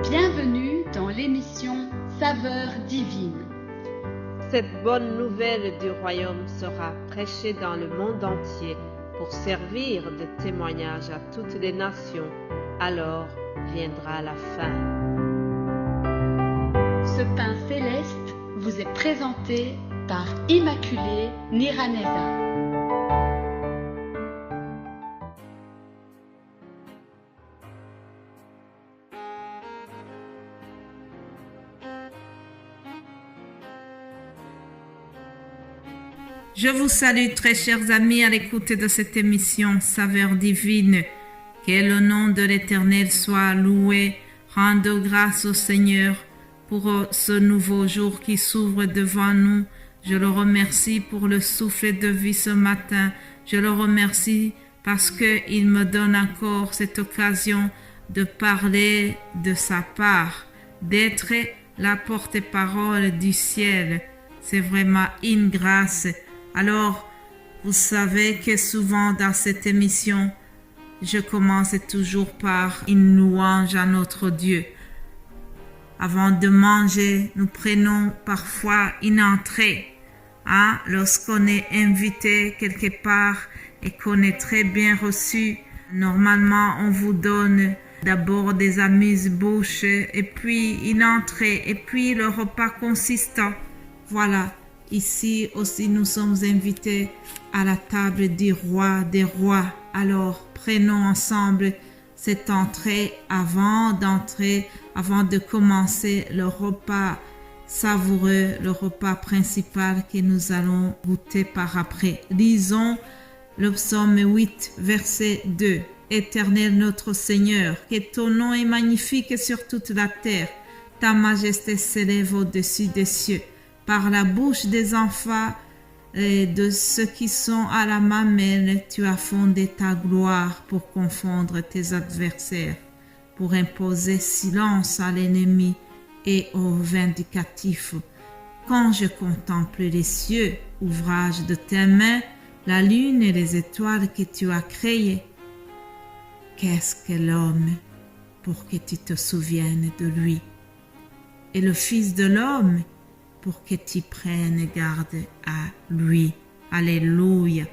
Bienvenue dans l'émission Saveurs divines. Cette bonne nouvelle du royaume sera prêchée dans le monde entier pour servir de témoignage à toutes les nations. Alors viendra la fin. Ce pain céleste vous est présenté par Immaculée Niraneza. Je vous salue très chers amis à l'écoute de cette émission Saveurs divines. Que le nom de l'Éternel soit loué. Rendons grâce au Seigneur pour ce nouveau jour qui s'ouvre devant nous. Je le remercie pour le souffle de vie ce matin. Je le remercie parce qu'il me donne encore cette occasion de parler de sa part, d'être la porte-parole du ciel. C'est vraiment une grâce. Alors, vous savez que souvent dans cette émission, je commence toujours par une louange à notre Dieu. Avant de manger, nous prenons parfois une entrée. Lorsqu'on est invité quelque part et qu'on est très bien reçu, normalement on vous donne d'abord des amuse-bouches et puis une entrée et puis le repas consistant. Voilà. Ici aussi, nous sommes invités à la table du roi des rois. Alors, prenons ensemble cette entrée avant de commencer le repas savoureux, le repas principal que nous allons goûter par après. Lisons le psaume 8, verset 2. Éternel notre Seigneur, que ton nom est magnifique sur toute la terre. Ta majesté s'élève au-dessus des cieux. Par la bouche des enfants et de ceux qui sont à la mamelle, tu as fondé ta gloire pour confondre tes adversaires, pour imposer silence à l'ennemi et aux vindicatifs. Quand je contemple les cieux, ouvrage de tes mains, la lune et les étoiles que tu as créées, qu'est-ce que l'homme pour que tu te souviennes de lui? Et le Fils de l'homme pour que tu prennes garde à lui. Alléluia.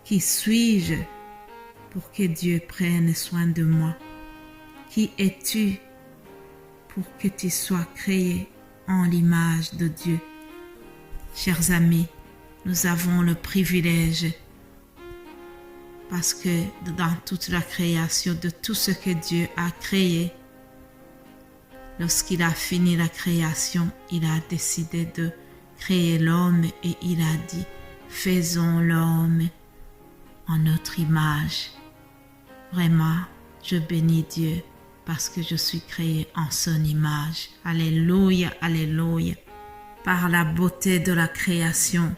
Qui suis-je pour que Dieu prenne soin de moi? Qui es-tu pour que tu sois créé en l'image de Dieu? Chers amis, nous avons le privilège parce que dans toute la création, de tout ce que Dieu a créé, lorsqu'il a fini la création, il a décidé de créer l'homme et il a dit « Faisons l'homme en notre image ». Vraiment, je bénis Dieu parce que je suis créé en son image. Alléluia, alléluia. Par la beauté de la création,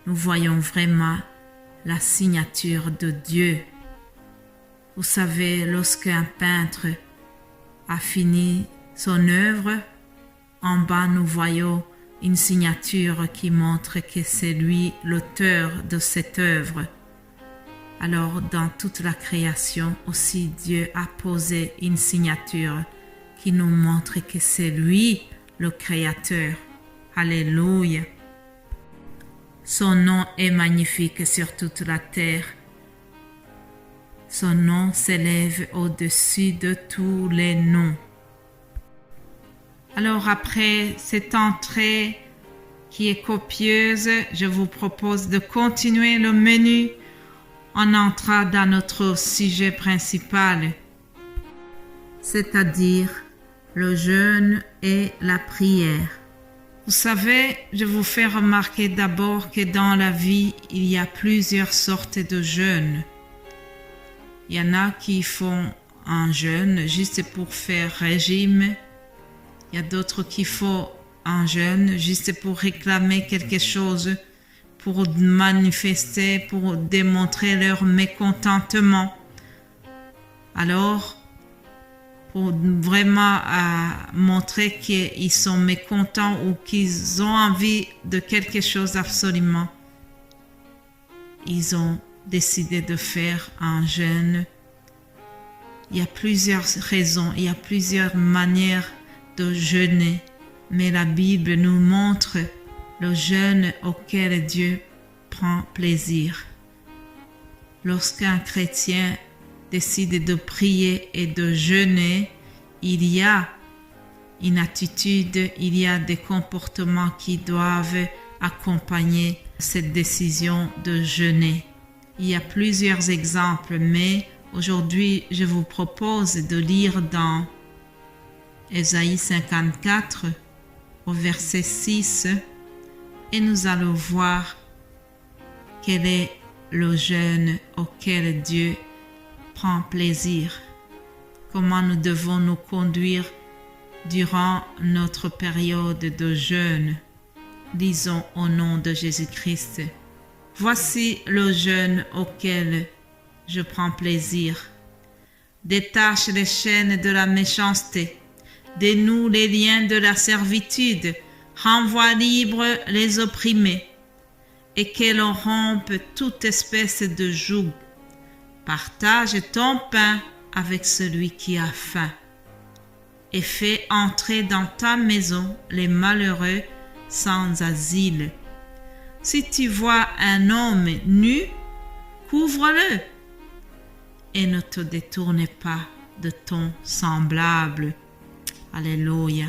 nous voyons vraiment la signature de Dieu. Vous savez, lorsqu'un peintre a fini son œuvre, en bas nous voyons une signature qui montre que c'est lui l'auteur de cette œuvre. Alors dans toute la création aussi Dieu a posé une signature qui nous montre que c'est lui le créateur. Alléluia. Son nom est magnifique sur toute la terre. Son nom s'élève au-dessus de tous les noms. Alors après cette entrée qui est copieuse, je vous propose de continuer le menu en entrant dans notre sujet principal, c'est-à-dire le jeûne et la prière. Vous savez, je vous fais remarquer d'abord que dans la vie, il y a plusieurs sortes de jeûnes. Il y en a qui font un jeûne juste pour faire régime. Il y a d'autres qui font un jeûne juste pour réclamer quelque chose, pour manifester, pour démontrer leur mécontentement. Alors, pour vraiment montrer qu'ils sont mécontents ou qu'ils ont envie de quelque chose absolument, ils ont décidé de faire un jeûne Il y a plusieurs raisons, il y a plusieurs manières de jeûner, mais la Bible nous montre le jeûne auquel Dieu prend plaisir. Lorsqu'un chrétien décide de prier et de jeûner, il y a une attitude, il y a des comportements qui doivent accompagner cette décision de jeûner. Il y a plusieurs exemples, mais aujourd'hui, je vous propose de lire dans Ésaïe 54, au verset 6, et nous allons voir quel est le jeûne auquel Dieu prend plaisir, comment nous devons nous conduire durant notre période de jeûne. Lisons au nom de Jésus-Christ. Voici le jeûne auquel je prends plaisir. Détache les chaînes de la méchanceté, dénoue les liens de la servitude, renvoie libre les opprimés, et que l'on rompe toute espèce de joug. Partage ton pain avec celui qui a faim, et fais entrer dans ta maison les malheureux sans asile. Si tu vois un homme nu, couvre-le, et ne te détourne pas de ton semblable. Alléluia.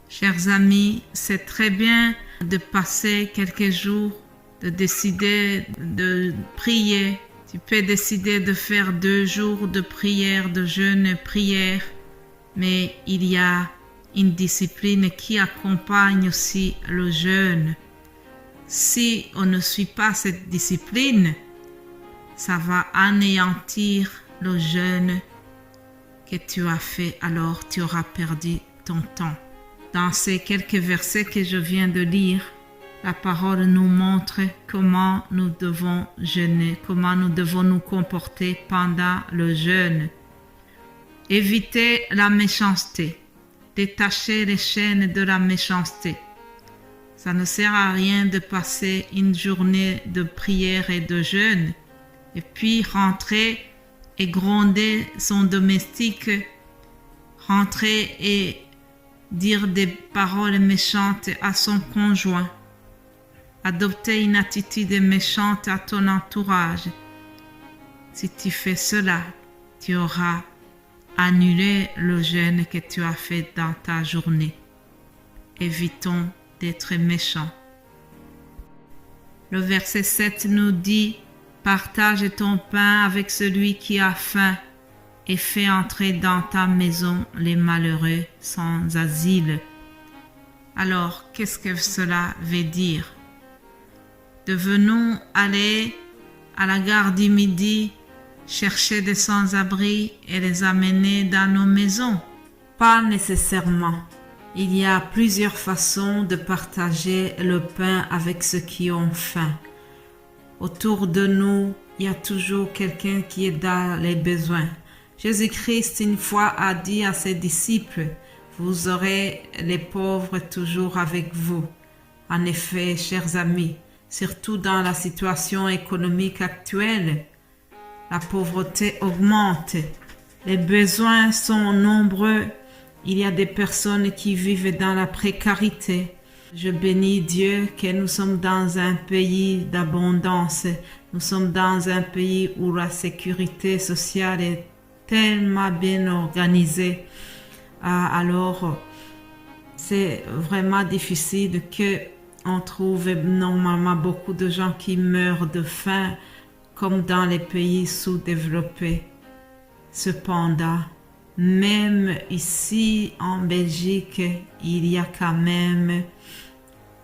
Chers amis, c'est très bien de passer quelques jours, de décider de prier. Tu peux décider de faire 2 jours de prière, de jeûne et prière, mais il y a une discipline qui accompagne aussi le jeûne. Si on ne suit pas cette discipline, ça va anéantir le jeûne que tu as fait, alors tu auras perdu ton temps. Dans ces quelques versets que je viens de lire, la parole nous montre comment nous devons jeûner, comment nous devons nous comporter pendant le jeûne. Éviter la méchanceté, détacher les chaînes de la méchanceté. Ça ne sert à rien de passer une journée de prière et de jeûne et puis rentrer et gronder son domestique, rentrer et dire des paroles méchantes à son conjoint, adopter une attitude méchante à ton entourage. Si tu fais cela, tu auras annulé le jeûne que tu as fait dans ta journée. Évitons d'être méchants. Le verset 7 nous dit: partage ton pain avec celui qui a faim et fais entrer dans ta maison les malheureux sans asile. Alors, qu'est-ce que cela veut dire? Devons-nous aller à la gare du Midi chercher des sans-abri et les amener dans nos maisons? Pas nécessairement. Il y a plusieurs façons de partager le pain avec ceux qui ont faim. Autour de nous, il y a toujours quelqu'un qui est dans les besoins. Jésus-Christ, une fois, a dit à ses disciples: vous aurez les pauvres toujours avec vous. En effet, chers amis, surtout dans la situation économique actuelle, la pauvreté augmente. Les besoins sont nombreux. Il y a des personnes qui vivent dans la précarité. Je bénis Dieu que nous sommes dans un pays d'abondance. Nous sommes dans un pays où la sécurité sociale est tellement bien organisée. Alors, c'est vraiment difficile qu'on trouve normalement beaucoup de gens qui meurent de faim, comme dans les pays sous-développés. Cependant, même ici en Belgique, il y a quand même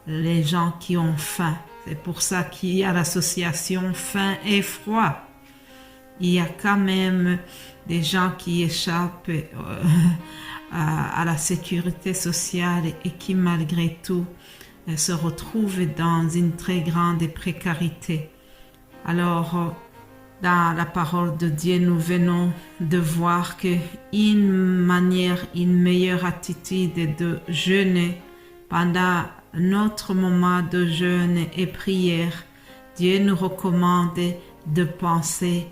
les gens qui ont faim. C'est pour ça qu'il y a l'association Faim et Froid. Il y a quand même des gens qui échappent à la sécurité sociale et qui malgré tout se retrouvent dans une très grande précarité. Alors, dans la parole de Dieu, nous venons de voir une meilleure attitude de jeûner pendant notre moment de jeûne et prière. Dieu nous recommande de penser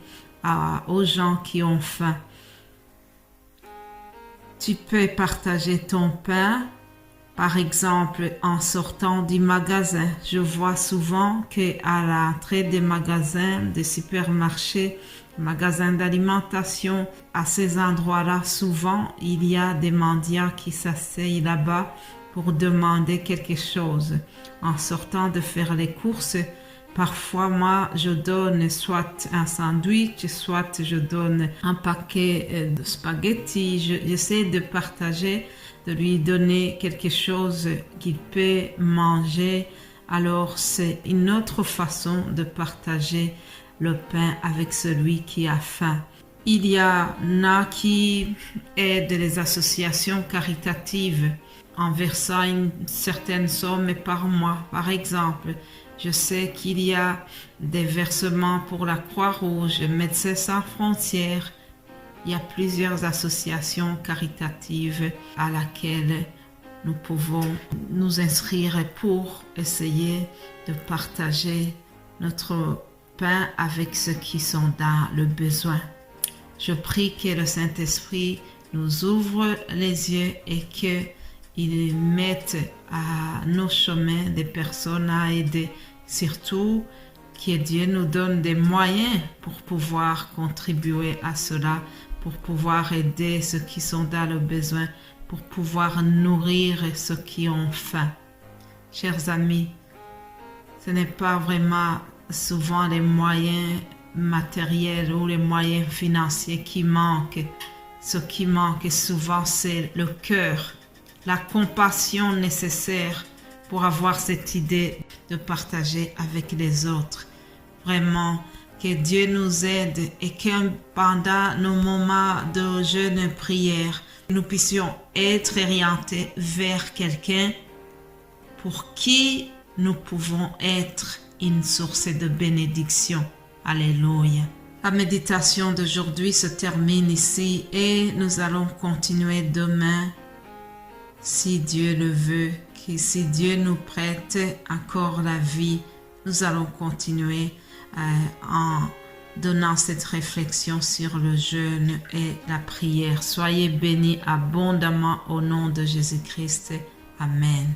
aux gens qui ont faim. Tu peux partager ton pain, par exemple en sortant du magasin. Je vois souvent qu'à l'entrée des magasins, des supermarchés, magasins d'alimentation, à ces endroits-là, souvent, il y a des mendiants qui s'asseyent là-bas pour demander quelque chose. En sortant de faire les courses, parfois, moi, je donne soit un sandwich, soit je donne un paquet de spaghettis. J'essaie de partager, de lui donner quelque chose qu'il peut manger. Alors, c'est une autre façon de partager le pain avec celui qui a faim. Il y en a qui aident les associations caritatives en versant une certaine somme par mois. Par exemple, je sais qu'il y a des versements pour la Croix-Rouge, Médecins sans frontières. Il y a plusieurs associations caritatives à laquelle nous pouvons nous inscrire pour essayer de partager notre pain avec ceux qui sont dans le besoin. Je prie que le Saint-Esprit nous ouvre les yeux et qu'il mette à nos chemins des personnes à aider. Surtout, que Dieu nous donne des moyens pour pouvoir contribuer à cela, pour pouvoir aider ceux qui sont dans le besoin, pour pouvoir nourrir ceux qui ont faim. Chers amis, ce n'est pas vraiment souvent les moyens matériels ou les moyens financiers qui manquent. Ce qui manque souvent, c'est le cœur, la compassion nécessaire pour avoir cette idée de partager avec les autres. Vraiment, que Dieu nous aide et que pendant nos moments de jeûne et prière, nous puissions être orientés vers quelqu'un pour qui nous pouvons être une source de bénédiction. Alléluia. La méditation d'aujourd'hui se termine ici et nous allons continuer demain, si Dieu le veut, que si Dieu nous prête encore la vie, nous allons continuer en donnant cette réflexion sur le jeûne et la prière. Soyez bénis abondamment au nom de Jésus-Christ. Amen.